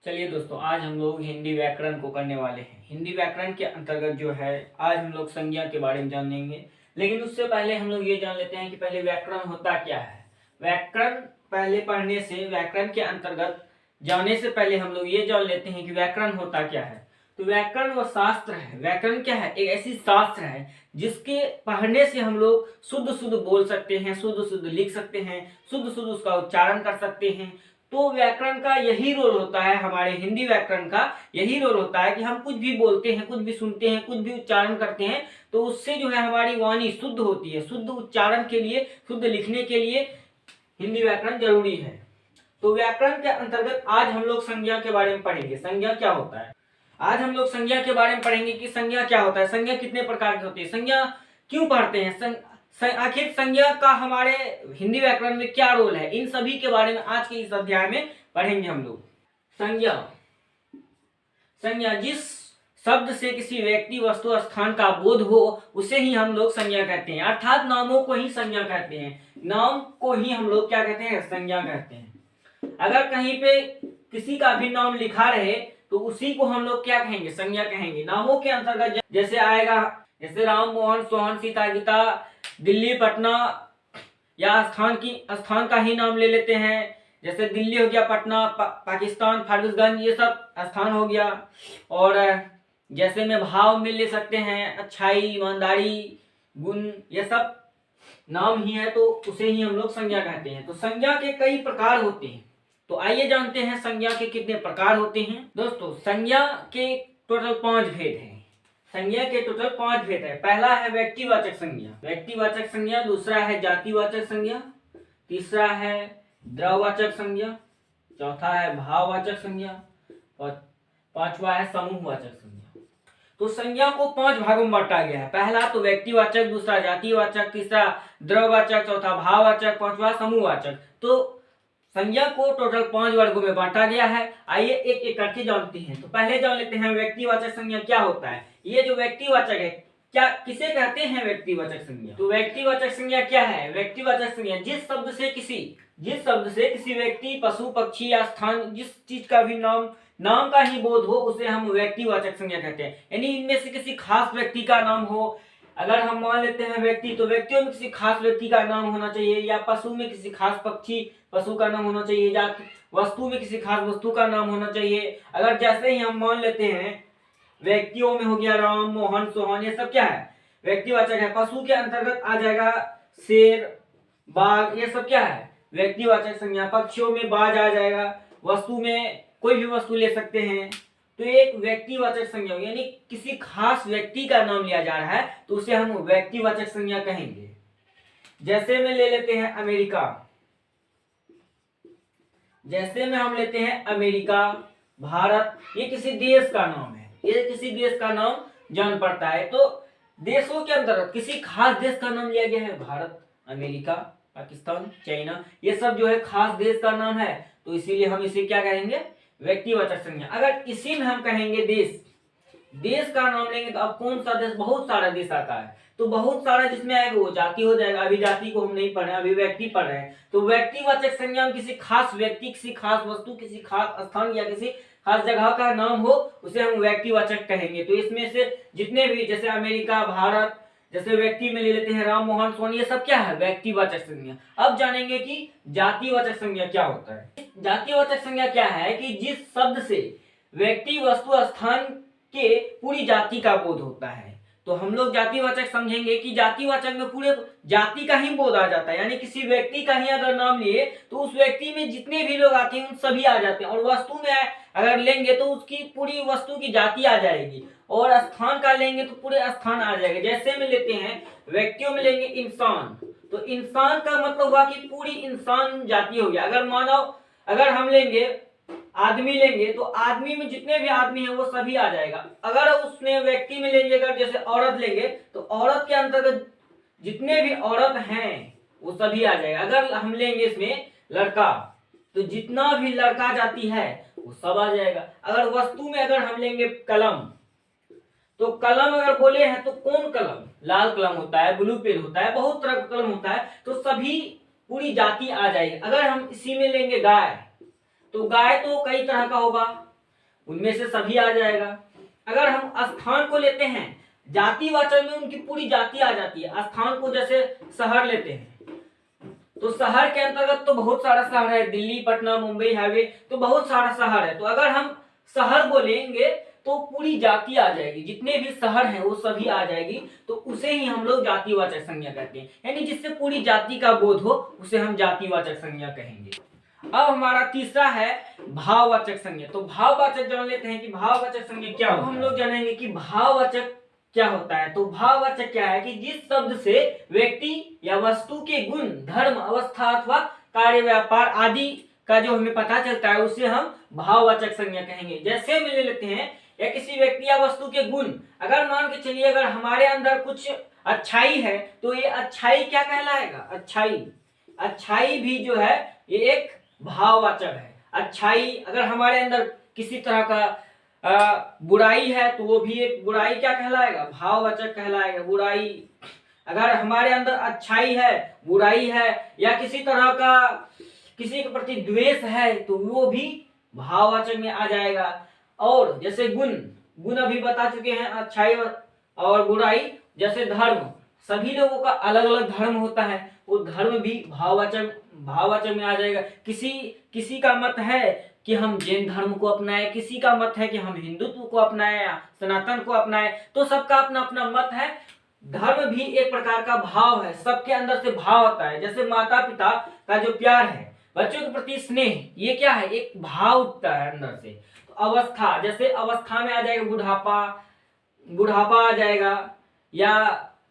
चलिए दोस्तों, आज हम लोग हिंदी व्याकरण को करने वाले हैं। हिंदी व्याकरण के अंतर्गत जो है आज हम लोग संज्ञा के बारे में जानेंगे। लेकिन उससे पहले हम लोग ये जान लेते हैं कि पहले व्याकरण होता क्या है। व्याकरण पहले पढ़ने से, व्याकरण के अंतर्गत जाने से पहले हम लोग ये जान लेते हैं कि व्याकरण होता क्या है। तो व्याकरण वो शास्त्र है। व्याकरण क्या है? एक ऐसी शास्त्र है जिसके पढ़ने से हम लोग शुद्ध शुद्ध बोल सकते हैं, शुद्ध शुद्ध लिख सकते हैं, शुद्ध शुद्ध उसका उच्चारण कर सकते हैं। तो व्याकरण का यही रोल होता है, हमारे हिंदी व्याकरण का यही रोल होता है कि हम कुछ भी बोलते हैं, कुछ भी सुनते हैं, कुछ भी उच्चारण करते हैं तो उससे जो है हमारी वाणी शुद्ध होती है। शुद्ध उच्चारण के लिए, शुद्ध लिखने के लिए हिंदी व्याकरण जरूरी है। तो व्याकरण के अंतर्गत आज हम लोग संज्ञा के बारे में पढ़ेंगे। संज्ञा क्या होता है? आज हम लोग संज्ञा के बारे में पढ़ेंगे कि संज्ञा क्या होता है, संज्ञा कितने प्रकार की होती है, संज्ञा क्यों पढ़ते हैं, आखिर संज्ञा का हमारे हिंदी व्याकरण में क्या रोल है। इन सभी के बारे में आज के इस अध्याय में पढ़ेंगे हम लोग। संज्ञा, संज्ञा जिस शब्द से किसी व्यक्ति, वस्तु, स्थान का बोध हो उसे ही हम लोग संज्ञा कहते हैं। अर्थात नामों को ही संज्ञा कहते हैं। नाम को ही हम लोग क्या कहते हैं? संज्ञा कहते हैं। अगर कहीं पे किसी का भी नाम लिखा रहे तो उसी को हम लोग क्या कहेंगे? संज्ञा कहेंगे। नामों के अंतर्गत जैसे आएगा, जैसे राम, मोहन, सोहन, सीता, गीता, दिल्ली, पटना, या स्थान का ही नाम ले लेते हैं। जैसे दिल्ली हो गया, पटना, पाकिस्तान, फारबिसगंज, ये सब स्थान हो गया। और जैसे में भाव में ले सकते हैं, अच्छाई, ईमानदारी, गुण, ये सब नाम ही है तो उसे ही हम लोग संज्ञा कहते हैं। तो संज्ञा के कई प्रकार होते हैं। तो आइए जानते हैं संज्ञा के कितने प्रकार होते हैं। दोस्तों, संज्ञा के टोटल 5 भेद हैं। संज्ञा के टोटल 5 भेद है। पहला है व्यक्तिवाचक संज्ञा, व्यक्तिवाचक संज्ञा। दूसरा है जातिवाचक संज्ञा। तीसरा है द्रववाचक संज्ञा। चौथा है भाववाचक संज्ञा। और पांचवा है समूहवाचक संज्ञा। तो संज्ञा को 5 भागों में बांटा गया है। पहला तो व्यक्तिवाचक, दूसरा जातिवाचक, तीसरा द्रववाचक, चौथा भाववाचक, पांचवा समूहवाचक। तो संज्ञा को टोटल 5 वर्गों में बांटा गया है। आइए एक एक करके जानते हैं। तो पहले जान लेते हैं व्यक्तिवाचक संज्ञा क्या होता है। ये जो व्यक्तिवाचक है, क्या किसे कहते हैं व्यक्तिवाचक संज्ञा? तो व्यक्तिवाचक संज्ञा क्या है? व्यक्तिवाचक संज्ञा जिस शब्द से किसी व्यक्ति, पशु, पक्षी या स्थान, जिस चीज का भी नाम का ही बोध हो उसे हम व्यक्तिवाचक संज्ञा कहते हैं। यानी इनमें से किसी खास व्यक्ति का नाम हो। अगर हम मान लेते हैं व्यक्ति, तो व्यक्तियों में किसी खास व्यक्ति का नाम होना चाहिए, या पशु में किसी खास पशु का नाम होना चाहिए, या वस्तु में किसी खास वस्तु का नाम होना चाहिए। अगर जैसे ही हम मान लेते हैं व्यक्तियों में हो गया राम, मोहन, सोहन, ये सब क्या है? व्यक्तिवाचक है। पशु के अंतर्गत आ जाएगा शेर, बाघ, ये सब क्या है? व्यक्तिवाचक संज्ञा। पक्षियों में बाज आ जाएगा। वस्तु में कोई भी वस्तु ले सकते हैं। तो एक व्यक्तिवाचक संज्ञा, यानी किसी खास व्यक्ति का नाम लिया जा रहा है तो उसे हम व्यक्तिवाचक संज्ञा कहेंगे। जैसे में ले लेते हैं अमेरिका, जैसे में हम लेते हैं अमेरिका, भारत, ये किसी देश का नाम है। ये किसी देश का नाम जान पड़ता है। तो देशों के अंतर्गत किसी खास देश का नाम लिया गया है। भारत, अमेरिका, पाकिस्तान, चाइना, ये सब जो है खास देश का नाम है। तो इसीलिए हम इसे क्या कहेंगे? व्यक्तिवाचक संज्ञा। अगर इसी में हम कहेंगे देश का नाम लेंगे तो अब कौन सा देश? बहुत सारा देश आता है। तो बहुत सारा जिसमें आएगा वो जाति हो जाएगा। अभी जाति को हम नहीं पढ़ रहे हैं, अभी व्यक्ति पढ़ रहे हैं। तो व्यक्तिवाचक संज्ञा में किसी खास व्यक्ति, किसी खास वस्तु, किसी खास स्थान या किसी खास जगह का नाम हो उसे हम व्यक्तिवाचक कहेंगे। तो इसमें से जितने भी, जैसे अमेरिका, भारत, जैसे व्यक्ति में ले लेते हैं राम, मोहन, सोहन, ये सब क्या है? व्यक्तिवाचक संज्ञा। अब जानेंगे कि जातिवाचक संज्ञा क्या होता है। जातिवाचक संज्ञा क्या है कि जिस शब्द से व्यक्ति, वस्तु, स्थान के पूरी जाति का बोध होता है। तो हम लोग जातिवाचक समझेंगे कि जातिवाचक में पूरे जाति का ही बोध आ जाता है। यानी किसी व्यक्ति का ही अगर नाम लिए तो उस व्यक्ति में जितने भी लोग आते हैं उन सभी आ जाते हैं। और वस्तु में अगर लेंगे तो उसकी पूरी वस्तु की जाति आ जाएगी। और स्थान का लेंगे तो पूरे स्थान आ जाएगा। जैसे में लेते हैं व्यक्तियों में लेंगे इंसान, तो इंसान का मतलब हुआ कि पूरी इंसान जाति हो गया। अगर मानव, अगर हम लेंगे आदमी लेंगे तो आदमी में जितने भी आदमी हैं वो सभी आ जाएगा। अगर उसमें व्यक्ति में लेंगे, अगर जैसे औरत लेंगे तो औरत के अंतर्गत जितने भी औरत हैं वो सभी आ जाएगा। अगर हम लेंगे इसमें लड़का तो जितना भी लड़का जाति है वो सब आ जाएगा। अगर वस्तु में अगर हम लेंगे कलम, तो कलम अगर बोले हैं तो कौन कलम? लाल कलम होता है, ब्लू पेन होता है, बहुत तरह का कलम होता है। तो सभी पूरी जाति आ जाएगी। अगर हम इसी में लेंगे गाय, तो गाय तो कई तरह का होगा। उनमें से सभी आ जाएगा। अगर हम स्थान को लेते हैं, जातिवाचक में उनकी पूरी जाति आ जाती है। स्थान को जैसे शहर लेते हैं तो शहर के अंतर्गत तो बहुत सारा शहर है, दिल्ली, पटना, मुंबई हाईवे, तो बहुत सारा शहर है। तो अगर हम शहर बोलेंगे तो पूरी जाति आ जाएगी, जितने भी शहर हैं वो सभी आ जाएगी, तो उसे ही हम लोग जातिवाचक संज्ञा कहते हैं। यानी जिससे पूरी जाति का बोध हो उसे हम जातिवाचक संज्ञा कहेंगे। अब हमारा तीसरा है भाववाचक संज्ञा। तो भाववाचक जान लेते हैं कि भाववाचक संज्ञा क्या होता है। हम लोग जानेंगे कि भाववाचक क्या होता है। तो भाववाचक क्या है कि जिस शब्द से व्यक्ति या वस्तु के गुण, धर्म, अवस्था अथवा कार्य, व्यापार आदि का जो हमें पता चलता है उसे हम भाववाचक संज्ञा कहेंगे। जैसे हम ले लेते हैं या किसी व्यक्ति या वस्तु के गुण, अगर मान के चलिए अगर हमारे अंदर कुछ अच्छाई है तो ये अच्छाई क्या कहलाएगा, अच्छाई। अच्छाई भी जो है ये एक भाववाचक है। अच्छाई, अगर हमारे अंदर किसी तरह का बुराई है तो वो भी एक बुराई क्या कहलाएगा, भाववाचक कहलाएगा। बुराई, अगर हमारे अंदर अच्छाई है, बुराई है, या किसी तरह का किसी के प्रति द्वेष है तो वो भी भाववाचक में आ जाएगा। और जैसे गुण, गुण अभी बता चुके हैं, अच्छाई और बुराई। जैसे धर्म, सभी लोगों का अलग अलग धर्म होता है, वो धर्म भी भाववाचक में आ जाएगा। किसी का मत है कि हम जैन धर्म को अपनाएं, किसी का मत है कि हम हिंदुत्व को अपनाएं या सनातन को अपनाएं, तो सबका अपना अपना मत है। धर्म भी एक प्रकार का भाव है, सबके अंदर से भाव आता है। जैसे माता पिता का जो प्यार है, बच्चों के प्रति स्नेह, ये क्या है, एक भाव उठता है अंदर से। तो अवस्था, जैसे अवस्था में आ जाएगा बुढ़ापा आ जाएगा या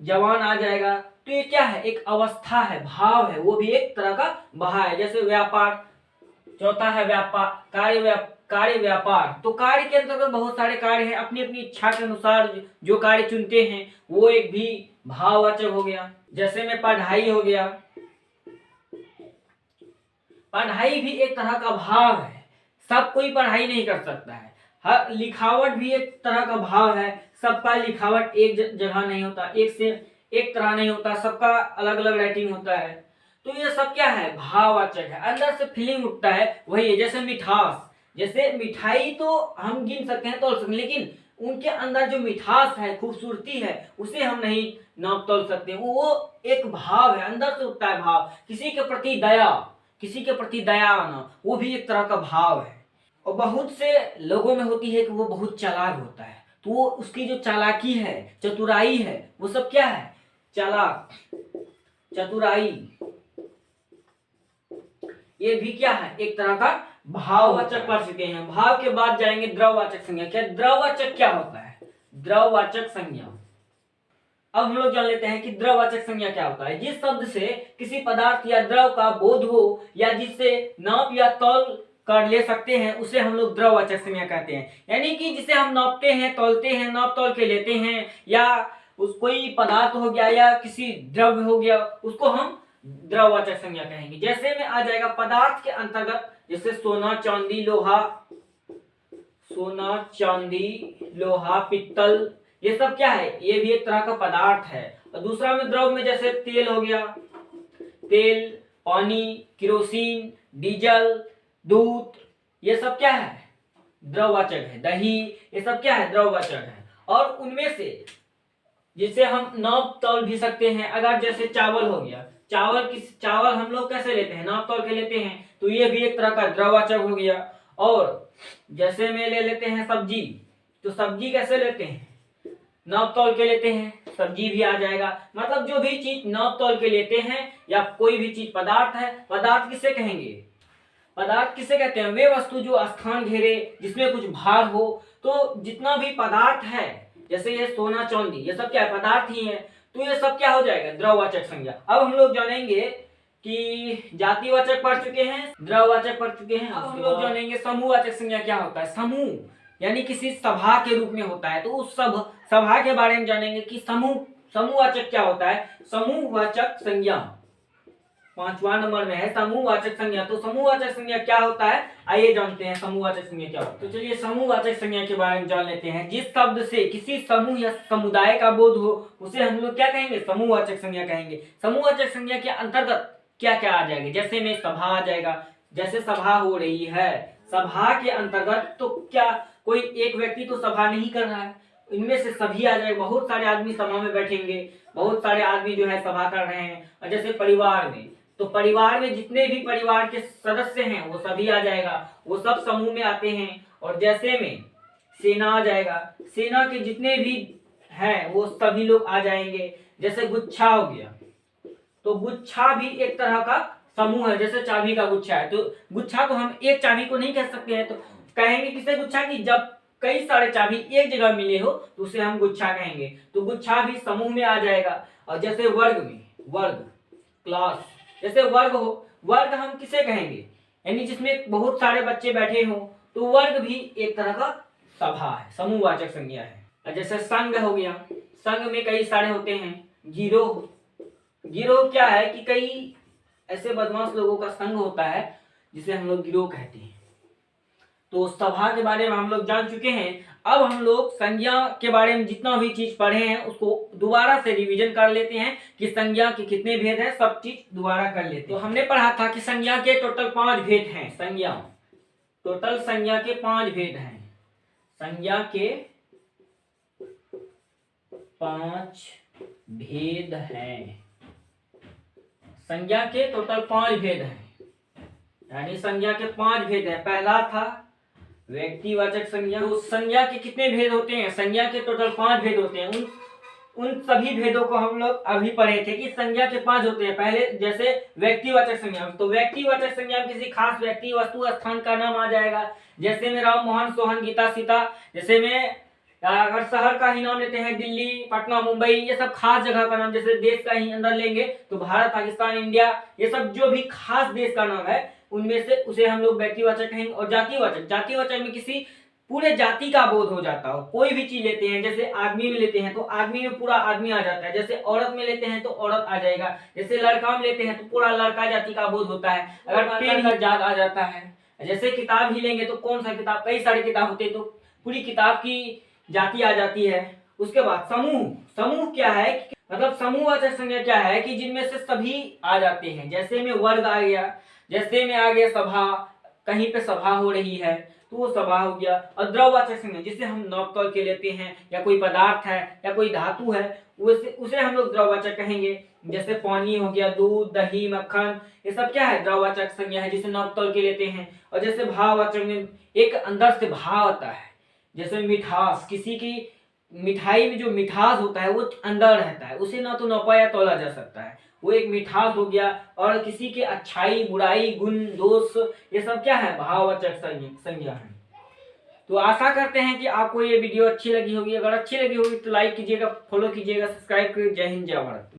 जवान आ जाएगा, तो ये क्या है, एक अवस्था है, भाव है, वो भी एक तरह का भाव है। जैसे व्यापार, चौथा है व्यापार, कार्य व्यापार। तो कार्य के अंतर्गत बहुत सारे कार्य हैं, अपनी अपनी इच्छा के अनुसार जो कार्य चुनते हैं वो एक भी भाववाचक हो गया। जैसे में पढ़ाई हो गया, पढ़ाई भी एक तरह का भाव है, सब कोई पढ़ाई नहीं कर सकता है। हर लिखावट भी एक तरह का भाव है, सबका लिखावट एक जगह नहीं होता, एक से एक तरह नहीं होता, सबका अलग अलग राइटिंग होता है। तो ये सब क्या है, भाववाचक है, अंदर से फीलिंग उठता है, वही है। जैसे मिठास, जैसे मिठाई तो हम गिन सकते हैं, तोल सकते हैं, लेकिन उनके अंदर जो मिठास है, खूबसूरती है, उसे हम नहीं नाप तोल सकते। वो एक भाव है, अंदर से उठता है भाव। किसी के प्रति दया आना, वो भी एक तरह का भाव है। और बहुत से लोगों में होती है कि वो बहुत चालाक होता है, तो वो उसकी जो चालाकी है, चतुराई है, वो सब क्या है, चालाक, चतुराई, ये भी क्या है, एक तरह का भाववाचक पढ़ चुके हैं। भाव के बाद जाएंगे द्रववाचक संज्ञा। क्या द्रववाचक क्या होता है, द्रववाचक संज्ञा। अब हम लोग जान लेते हैं कि द्रववाचक संज्ञा क्या होता है। जिस शब्द से किसी पदार्थ या द्रव का बोध हो या जिससे नाप या तौल कर ले सकते हैं उसे हम लोग द्रववाचक संज्ञा कहते हैं। यानी कि जिसे हम नापते हैं, तौलते हैं, नाप तौल के लेते हैं, या उस कोई पदार्थ हो गया या किसी द्रव्य हो गया, उसको हम द्रववाचक संज्ञा कहेंगे। जैसे में आ जाएगा पदार्थ के अंतर्गत, जैसे सोना, चांदी, लोहा, पित्तल, ये सब क्या है, ये भी एक तरह का पदार्थ है। और दूसरा में द्रव में जैसे तेल हो गया, तेल, पानी, केरोसिन, डीजल, दूध, ये सब क्या है, द्रववाचक है। दही, ये सब क्या है, द्रववाचक है। और उनमें से जिसे हम नाप तौल भी सकते हैं, अगर जैसे चावल हो गया, चावल हम लोग कैसे लेते हैं, नाप तौल के लेते हैं, तो ये भी एक तरह का द्रववाचक हो गया। और जैसे में ले लेते हैं सब्जी, तो सब्जी कैसे लेते हैं, नाप तौल के लेते हैं, सब्जी भी आ जाएगा। मतलब जो भी चीज नाप तौल के लेते हैं या कोई भी चीज पदार्थ है, पदार्थ किसे कहेंगे, पदार्थ किसे कहते हैं, वे वस्तु जो स्थान घेरे, जिसमें कुछ भार हो। तो जितना भी पदार्थ है, जैसे ये सोना, चांदी, ये सब क्या है, पदार्थ ही है, तो ये सब क्या हो जाएगा, द्रववाचक संज्ञा। अब हम लोग जानेंगे कि जातिवाचक पढ़ चुके हैं, द्रववाचक पढ़ चुके हैं। अब हम लोग जानेंगे समूहवाचक संज्ञा क्या होता है। समूह यानी किसी सभा के रूप में होता है, तो उस सभा के बारे में जानेंगे कि समूहवाचक क्या होता है। समूहवाचक संज्ञा 5वां नंबर में है, समूहवाचक संज्ञा। तो समूहवाचक संज्ञा क्या होता है, आइए जानते हैं समूहवाचक संज्ञा क्या होता है। तो चलिए समूहवाचक संज्ञा के बारे में जान लेते हैं। जिस शब्द से किसी समूह या समुदाय का बोध हो उसे हम लोग क्या कहेंगे, समूहवाचक संज्ञा कहेंगे। समूहवाचक संज्ञा के अंतर्गत क्या क्या आ जाएगा, जैसे में सभा आ जाएगा, जैसे सभा हो रही है सभा के अंतर्गत तो क्या कोई एक व्यक्ति तो सभा नहीं कर रहा है, इनमें से सभी आ जाएगा, बहुत सारे आदमी सभा में बैठेंगे, बहुत सारे आदमी जो है सभा कर रहे हैं। और जैसे परिवार में, तो परिवार में जितने भी परिवार के सदस्य हैं वो सभी आ जाएगा, वो सब समूह में आते हैं। और जैसे में सेना आ जाएगा, सेना के जितने भी हैं वो सभी लोग आ जाएंगे। जैसे गुच्छा हो गया, तो गुच्छा भी एक तरह का समूह है, जैसे चाबी का गुच्छा है। तो गुच्छा तो हम एक चाबी को नहीं कह सकते हैं, तो कहेंगे किसे गुच्छा की जब कई सारे चाबी एक जगह मिले हो तो उसे हम गुच्छा कहेंगे। तो गुच्छा भी समूह में आ जाएगा। और जैसे वर्ग में, वर्ग क्लास, जैसे वर्ग हो, वर्ग हम किसे कहेंगे, यानी जिसमें बहुत सारे बच्चे बैठे हो, तो वर्ग भी एक तरह का सभा है, समूहवाचक संज्ञा है। और जैसे संघ हो गया, संघ में कई सारे होते हैं। गिरोह, गिरोह क्या है कि कई ऐसे बदमाश लोगों का संघ होता है जिसे हम लोग गिरोह कहते हैं। तो सभा के बारे में हम लोग जान चुके हैं। अब हम लोग संज्ञा के बारे में जितना भी चीज पढ़े हैं उसको दोबारा से रिवीजन कर लेते हैं कि संज्ञा के कितने भेद हैं, सब चीज दोबारा कर लेते हैं। तो हमने पढ़ा था कि संज्ञा के टोटल 5 भेद हैं। संज्ञा, टोटल संज्ञा के 5 भेद हैं। संज्ञा के 5 भेद हैं। संज्ञा के टोटल 5 भेद हैं, यानी संज्ञा के 5 भेद हैं। पहला था व्यक्तिवाचक संज्ञा। तो संज्ञा के कितने भेद होते हैं, संज्ञा के टोटल 5 भेद होते हैं। उन सभी भेदों को हम लोग अभी पढ़े थे कि संज्ञा के 5 होते हैं। पहले जैसे व्यक्तिवाचक संज्ञा, तो व्यक्तिवाचक संज्ञा में किसी खास व्यक्ति, वस्तु, स्थान का नाम आ जाएगा। जैसे में राम, मोहन, सोहन, गीता, सीता। जैसे में अगर शहर का ही नाम लेते हैं, दिल्ली, पटना, मुंबई, ये सब खास जगह का नाम। जैसे देश का ही अंदर लेंगे तो भारत, पाकिस्तान, इंडिया, ये सब जो भी खास देश का नाम है उनमें से उसे हम लोग व्यक्तिवाचक कहेंगे। और जातिवाचक, जातिवाचक में किसी पूरे जाति का बोध हो जाता हो। कोई भी चीज लेते हैं, जैसे आदमी में लेते हैं तो आदमी में पूरा आदमी आ जाता है। जैसे औरत में लेते हैं तो औरत आ जाएगा। जैसे लड़का में लेते हैं तो पूरा लड़का जाति का बोध होता है। अगर पेड़ का जात आ जाता है। जैसे किताब ही लेंगे तो कौन सा किताब, कई सारी किताब होती है तो पूरी किताब की जाति आ जाती है। उसके बाद समूह, समूह क्या है, मतलब समूहवाचक संज्ञा क्या है कि जिनमें से सभी आ जाते हैं। जैसे में वर्ग आ गया, जैसे में आ गया सभा, कहीं पे सभा हो रही है तो वो सभा हो गया। और द्रव्यवाचक संज्ञा जिसे हम नाप तौल के लेते हैं, या कोई पदार्थ है या कोई धातु है उसे हम लोग द्रव्यवाचक कहेंगे। जैसे पानी हो गया, दूध, दही, मक्खन, ये सब क्या है, द्रव्यवाचक संज्ञा है जिसे नाप तौल के लेते हैं। और जैसे भाववाचक में एक अंदर से भाव आता है। जैसे मिठास, किसी की मिठाई में जो मिठास होता है वो अंदर रहता है, उसे ना तो नापा या तोला जा सकता है, वो एक मिठास हो गया। और किसी के अच्छाई, बुराई, गुण, दोष, ये सब क्या है, भाववाचक संज्ञा है। तो आशा करते हैं कि आपको ये वीडियो अच्छी लगी होगी। अगर अच्छी लगी होगी तो लाइक कीजिएगा, फॉलो कीजिएगा, सब्सक्राइब कीजिए। जय हिंद, जय भारत।